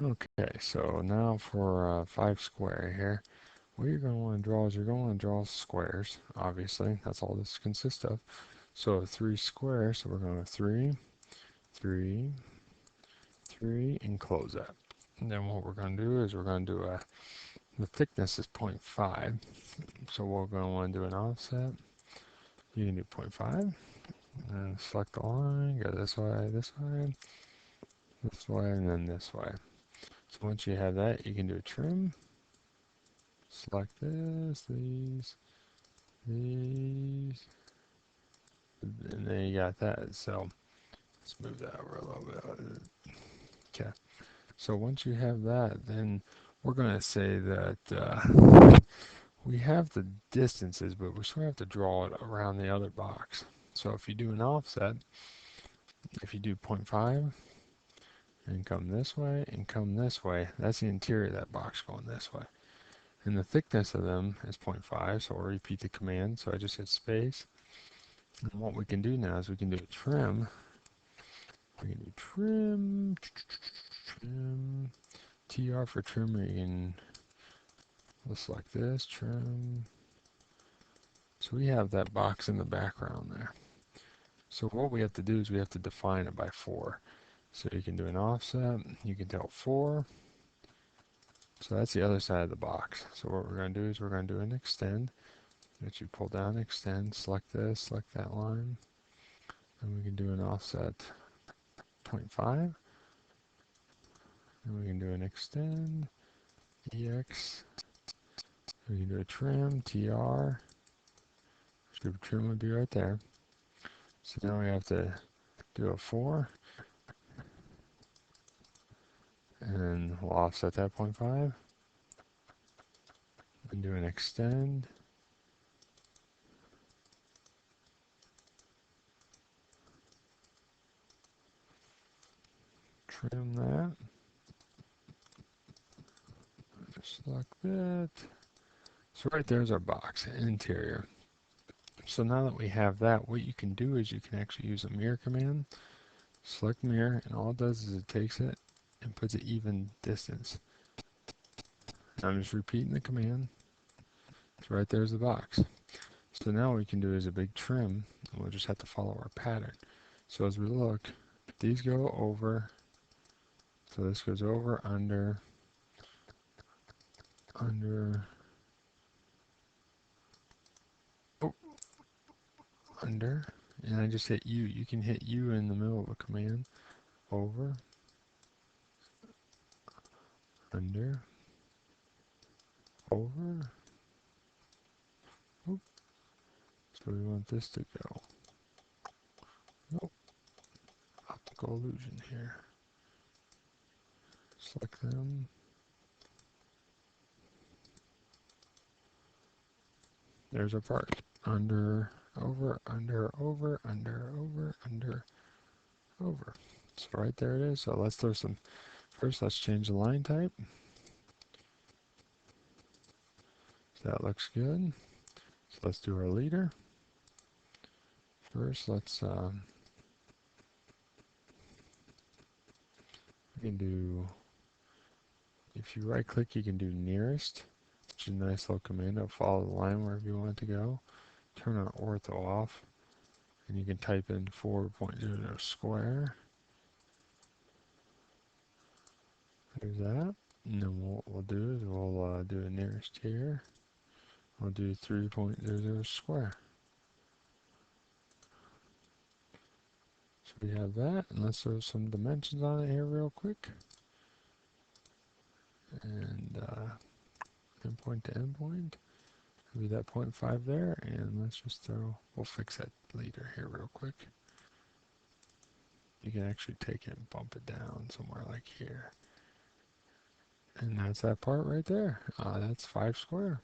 Okay, so now for 5 square here, what you're going to want to draw is you're going to want to draw squares, obviously. That's all this consists of. So 3 squares, so we're going to 3, 3, 3, and close that. And then what we're going to do is we're going to do the thickness is 0.5. So we're going to want to do an offset. You can do 0.5, and select the line, go this way, this way, and then this way. So once you have that, you can do a trim. Select this, these, and then you got that. So let's move that over a little bit. Okay. So once you have that, then we're going to say that we have the distances, but we still have to draw it around the other box. So if you do an offset, if you do 0.5 and come this way and come this way, that's the interior of that box going this way. And the thickness of them is 0.5, so I'll repeat the command. So I just hit space. And what we can do now is we can do a trim. We can do trim, trim, TR for trim, or you can select this, trim. So we have that box in the background there. So what we have to do is we have to define it by 4. So you can do an offset, you can tell 4. So that's the other side of the box. So what we're going to do is we're going to do an extend. That you pull down, extend, select this, select that line. And we can do an offset 0.5. And we can do an extend, EX. We can do a trim, TR. So trim would be right there. So now we have to do a 4. And we'll offset that 0.5. And do an extend. Trim that. Select that. So right there's our box, interior. So now that we have that, what you can do is you can actually use a mirror command. Select mirror, and all it does is it takes it and puts an even distance. I'm just repeating the command. So right there's the box. So now what we can do is a big trim, and we'll just have to follow our pattern. So as we look, these go over, so this goes over, under, oh, under, and I just hit U. You can hit U in the middle of a command. Over, under, over. Oop. So we want this to go. Nope. Optical illusion here. Select them. There's our part. Under, over, under, over, under, over, under, over. So right there it is. So let's throw some. First, let's change the line type. So that looks good. So let's do our leader. First, let's we can do. If you right click, you can do nearest, which is a nice little command. It'll follow the line wherever you want it to go. Turn on ortho off, and you can type in 4.00 square. There's that. And then what we'll do is we'll do a nearest here. We'll do 3.00 square. So we have that, and let's throw some dimensions on it here real quick. And endpoint to endpoint. Be that 0.5 there, and let's just throw, we'll fix that later here real quick. You can actually take it and bump it down somewhere like here. And that's that part right there. That's 5 square.